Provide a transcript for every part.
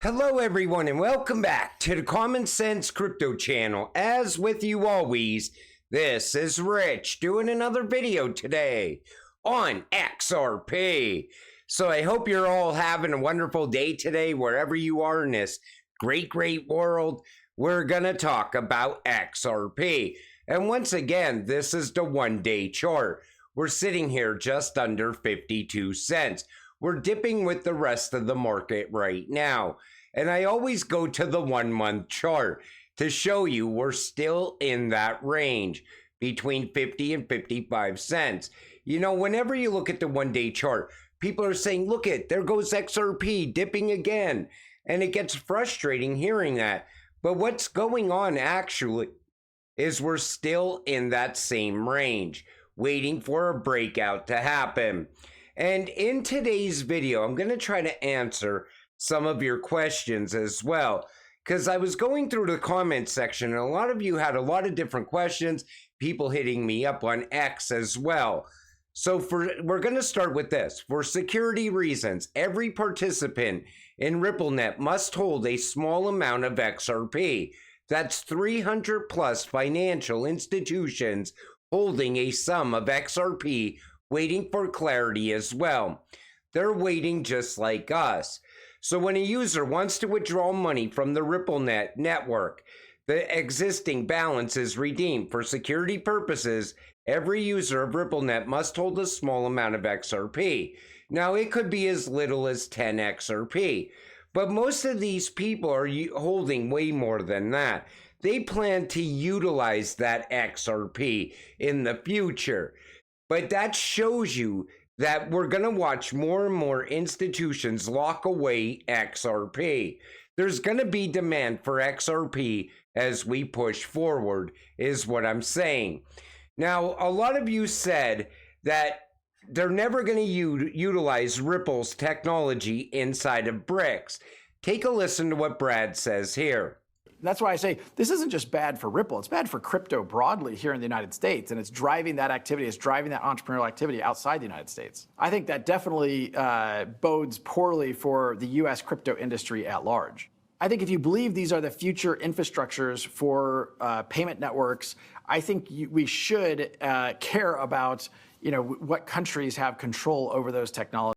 Hello everyone and welcome back to the Common Sense Crypto channel. As with you always, this is Rich doing another video today on XRP. So I hope you're all having a wonderful day today wherever you are in this great world. We're gonna talk about XRP. And once again, this is the 1-day chart. We're sitting here just under 52 cents. We're dipping with the rest of the market right now. And I always go to the 1-month chart to show you we're still in that range between 50 and 55 cents. You know, whenever you look at the 1-day chart, people are saying, look it, there goes XRP dipping again. And it gets frustrating hearing that. But what's going on actually is we're still in that same range, waiting for a breakout to happen. And in today's video, I'm going to try to answer some of your questions as well, because I was going through the comment section and a lot of you had a lot of different questions, people hitting me up on X as well. So we're going to start with this. For security reasons, every participant in RippleNet must hold a small amount of XRP. That's 300 plus financial institutions holding a sum of XRP waiting for clarity as well. They're waiting just like us. So when a user wants to withdraw money from the RippleNet network, the existing balance is redeemed. For security purposes, every user of RippleNet must hold a small amount of XRP. Now, it could be as little as 10 XRP, but most of these people are holding way more than that. They plan to utilize that XRP in the future. But that shows you that we're going to watch more and more institutions lock away XRP. There's going to be demand for XRP as we push forward, is what I'm saying. Now, a lot of you said that they're never going to utilize Ripple's technology inside of BRICS. Take a listen to what Brad says here. That's why I say this isn't just bad for Ripple, it's bad for crypto broadly here in the United States, and it's driving that activity, it's driving that entrepreneurial activity outside the United States. I think that definitely bodes poorly for the U.S. crypto industry at large. I think if you believe these are the future infrastructures for payment networks, I think we should care about, what countries have control over those technologies.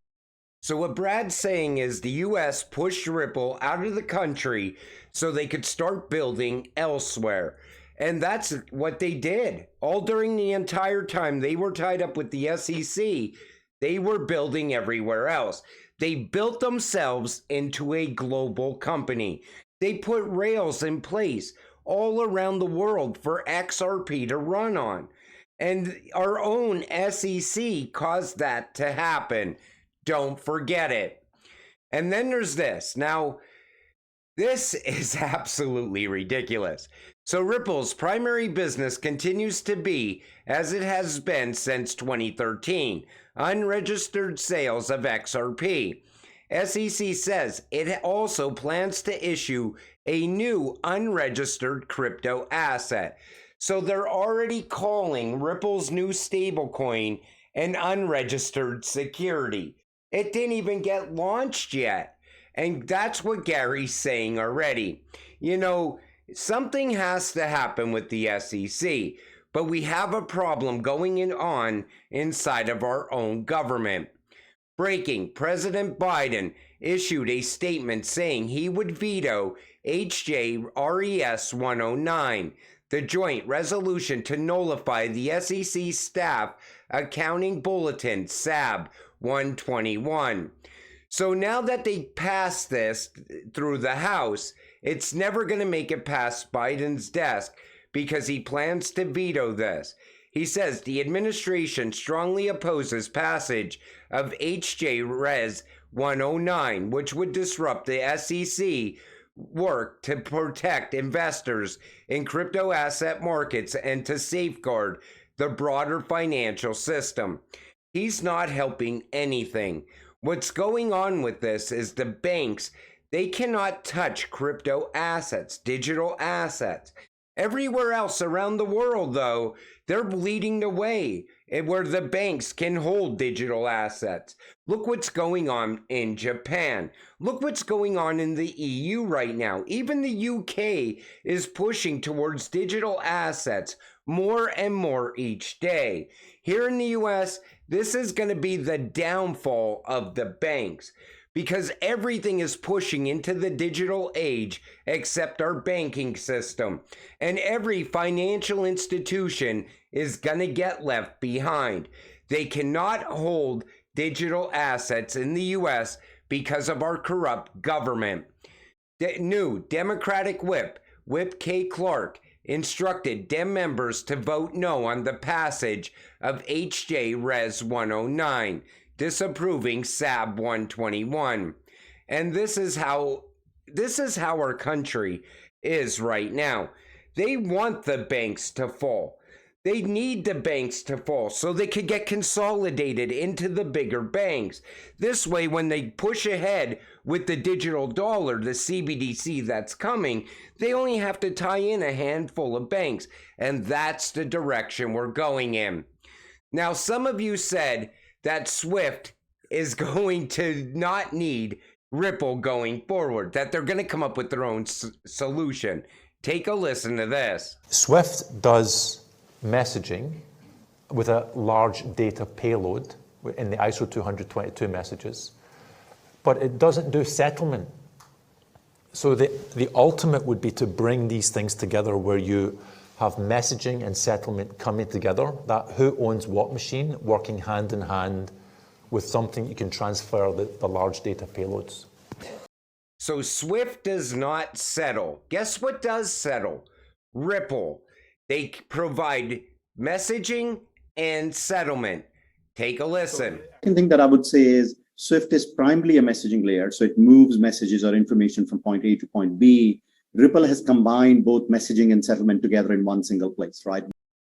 So what Brad's saying is the U.S. pushed Ripple out of the country so they could start building elsewhere. And that's what they did. All during the entire time they were tied up with the SEC, they were building everywhere else. They built themselves into a global company. They put rails in place all around the world for XRP to run on. And our own SEC caused that to happen. Don't forget it. And then there's this. Now, this is absolutely ridiculous. So Ripple's primary business continues to be, as it has been since 2013, unregistered sales of XRP. SEC says it also plans to issue a new unregistered crypto asset. So they're already calling Ripple's new stablecoin an unregistered security. It didn't even get launched yet. And that's what Gary's saying already. Something has to happen with the SEC, but we have a problem going on inside of our own government. Breaking, President Biden issued a statement saying he would veto HJRES 109, the joint resolution to nullify the SEC Staff Accounting Bulletin, SAB 121. So now that they passed this through the House, it's never going to make it past Biden's desk because he plans to veto this. He says the administration strongly opposes passage of HJRES 109, which would disrupt the SEC work to protect investors in crypto asset markets and to safeguard the broader financial system. He's not helping anything. What's going on with this is the banks, they cannot touch crypto assets, digital assets. Everywhere else around the world, though, they're leading the way where the banks can hold digital assets. Look what's going on in Japan. Look what's going on in the EU right now. Even the UK is pushing towards digital assets more and more each day. Here in the US, this is going to be the downfall of the banks, because everything is pushing into the digital age except our banking system. And every financial institution is going to get left behind. They cannot hold digital assets in the US because of our corrupt government. The new Democratic Whip K. Clark, instructed Dem members to vote no on the passage of H.J. Res. 109. Disapproving SAB 121. And this is how our country is right now. They want the banks to fall. They need the banks to fall so they could get consolidated into the bigger banks. This way, when they push ahead with the digital dollar, the CBDC that's coming, they only have to tie in a handful of banks. And that's the direction we're going in. Now, some of you said that SWIFT is going to not need Ripple going forward, that they're going to come up with their own solution. Take a listen to this. SWIFT does messaging with a large data payload in the ISO 20022 messages, but it doesn't do settlement. So the ultimate would be to bring these things together where you have messaging and settlement coming together, that who owns what machine working hand in hand with something you can transfer the large data payloads. So SWIFT does not settle. Guess what does settle? Ripple. They provide messaging and settlement. Take a listen. The second thing that I would say is SWIFT is primarily a messaging layer. So it moves messages or information from point A to point B. Ripple has combined both messaging and settlement together in one single place, right?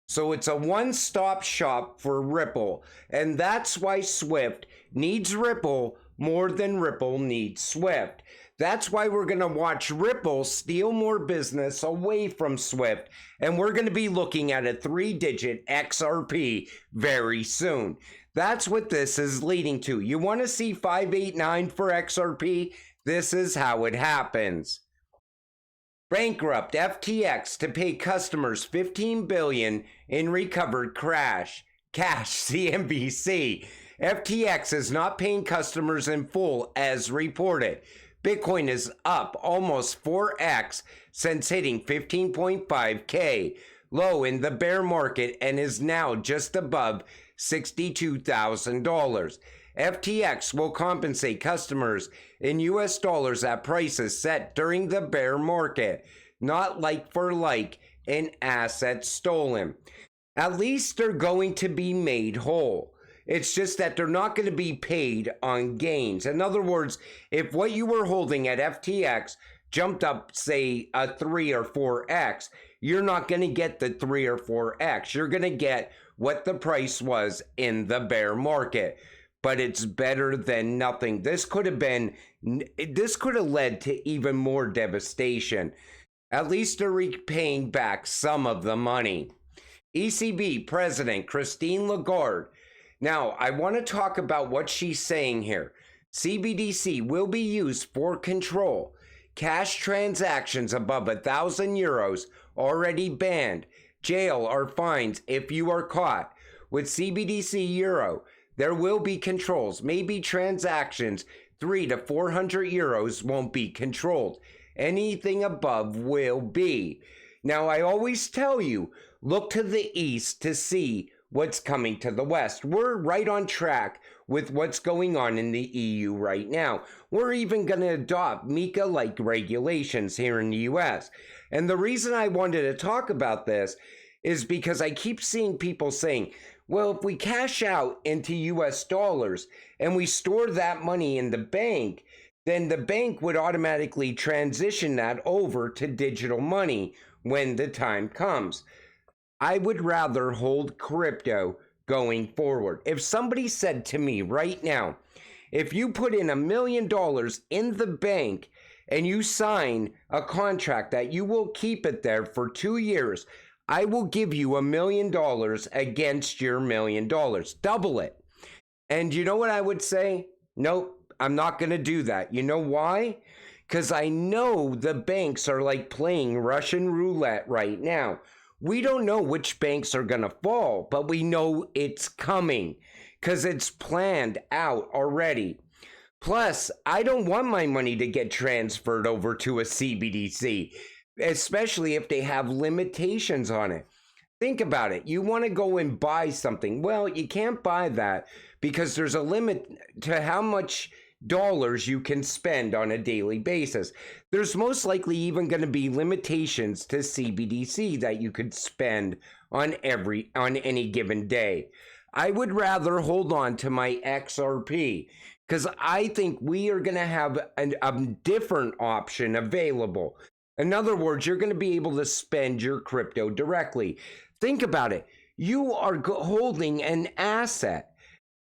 So it's a one-stop shop for Ripple. And that's why SWIFT needs Ripple more than Ripple needs SWIFT. That's why we're going to watch Ripple steal more business away from SWIFT. And we're going to be looking at a 3-digit XRP very soon. That's what this is leading to. You want to see 589 for XRP? This is how it happens. Bankrupt FTX to pay customers $15 billion in recovered cash, CNBC. FTX is not paying customers in full as reported. Bitcoin is up almost 4x since hitting 15.5K, low in the bear market, and is now just above $62,000. FTX will compensate customers in US dollars at prices set during the bear market, not like for like in assets stolen. At least they're going to be made whole. It's just that they're not going to be paid on gains. In other words, if what you were holding at FTX jumped up, say, a 3 or 4x, you're not going to get the 3 or 4x. You're going to get what the price was in the bear market. But it's better than nothing. This could have led to even more devastation. At least they're repaying back some of the money. ECB President Christine Lagarde. Now, I want to talk about what she's saying here. CBDC will be used for control. Cash transactions above €1,000 already banned. Jail or fines if you are caught. With CBDC Euro, there will be controls. Maybe transactions 300 to 400 euros won't be controlled. Anything above will be. Now, I always tell you, look to the east to see what's coming to the west. We're right on track with what's going on in the EU right now. We're even going to adopt MiCA-like regulations here in the US. And the reason I wanted to talk about this is because I keep seeing people saying, well, if we cash out into US dollars and we store that money in the bank, then the bank would automatically transition that over to digital money when the time comes. I would rather hold crypto going forward. If somebody said to me right now, if you put in $1 million in the bank and you sign a contract that you will keep it there for 2 years, I will give you $1 million against your $1 million. Double it. And you know what I would say? Nope, I'm not going to do that. You know why? Because I know the banks are like playing Russian roulette right now. We don't know which banks are going to fall, but we know it's coming because it's planned out already. Plus, I don't want my money to get transferred over to a CBDC, especially if they have limitations on it. Think about it. You want to go and buy something. Well, you can't buy that because there's a limit to how much dollars you can spend on a daily basis. There's most likely even going to be limitations to CBDC that you could spend on any given day. I would rather hold on to my XRP because I think we are going to have a different option available. In other words, you're going to be able to spend your crypto directly. Think about it. You are holding an asset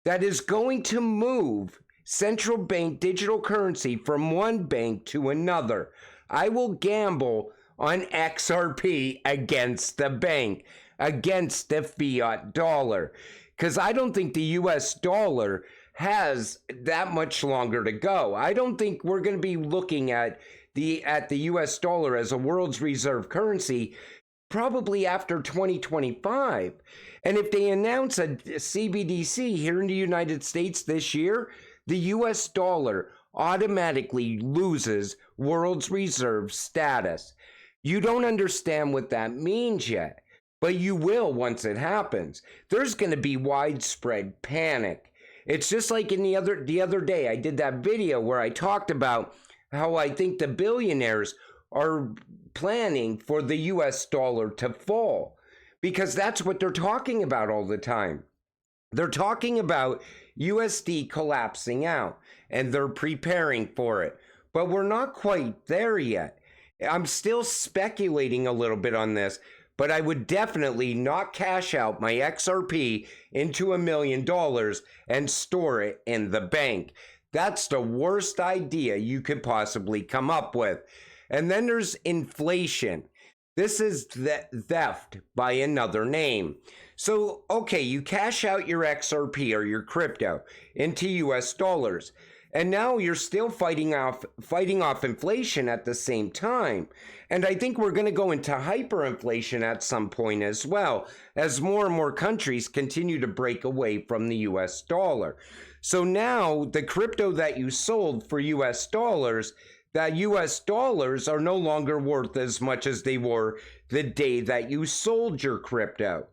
that is going to move central bank digital currency from one bank to another. I will gamble on XRP against the bank, against the fiat dollar, because I don't think the US dollar has that much longer to go. I don't think we're going to be looking at the US dollar as a world's reserve currency probably after 2025. And if they announce a CBDC here in the United States this year, the US dollar automatically loses world's reserve status. You don't understand what that means yet, but you will once it happens. There's going to be widespread panic. It's just like in the other day, I did that video where I talked about how I think the billionaires are planning for the US dollar to fall, because that's what they're talking about all the time. They're talking about USD collapsing out, and they're preparing for it. But we're not quite there yet. I'm still speculating a little bit on this, but I would definitely not cash out my XRP into $1 million and store it in the bank. That's the worst idea you could possibly come up with. And then there's inflation. This is theft by another name. So, okay, you cash out your XRP or your crypto into US dollars, and now you're still fighting off inflation at the same time. And I think we're going to go into hyperinflation at some point as well, as more and more countries continue to break away from the US dollar. So now the crypto that you sold for US dollars, that US dollars are no longer worth as much as they were the day that you sold your crypto.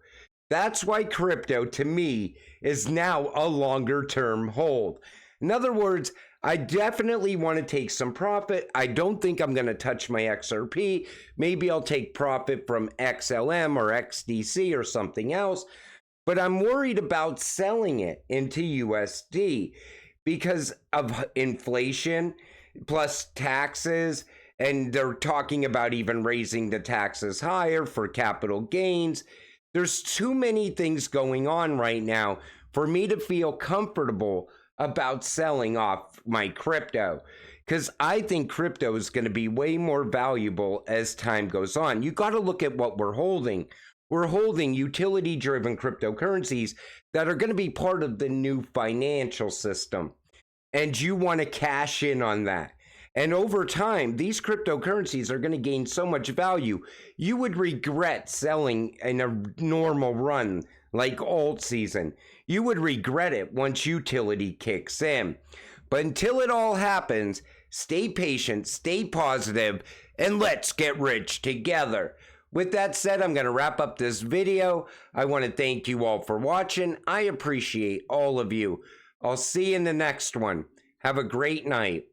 That's why crypto, to me, is now a longer term hold. In other words, I definitely want to take some profit. I don't think I'm going to touch my XRP. Maybe I'll take profit from XLM or XDC or something else. But I'm worried about selling it into USD because of inflation plus taxes. And they're talking about even raising the taxes higher for capital gains. There's too many things going on right now for me to feel comfortable about selling off my crypto, because I think crypto is going to be way more valuable as time goes on. You got to look at what we're holding. We're holding utility-driven cryptocurrencies that are going to be part of the new financial system, and you want to cash in on that. And over time, these cryptocurrencies are going to gain so much value, you would regret selling in a normal run like alt season. You would regret it once utility kicks in. But until it all happens, stay patient, stay positive, and let's get rich together. With that said, I'm going to wrap up this video. I want to thank you all for watching. I appreciate all of you. I'll see you in the next one. Have a great night.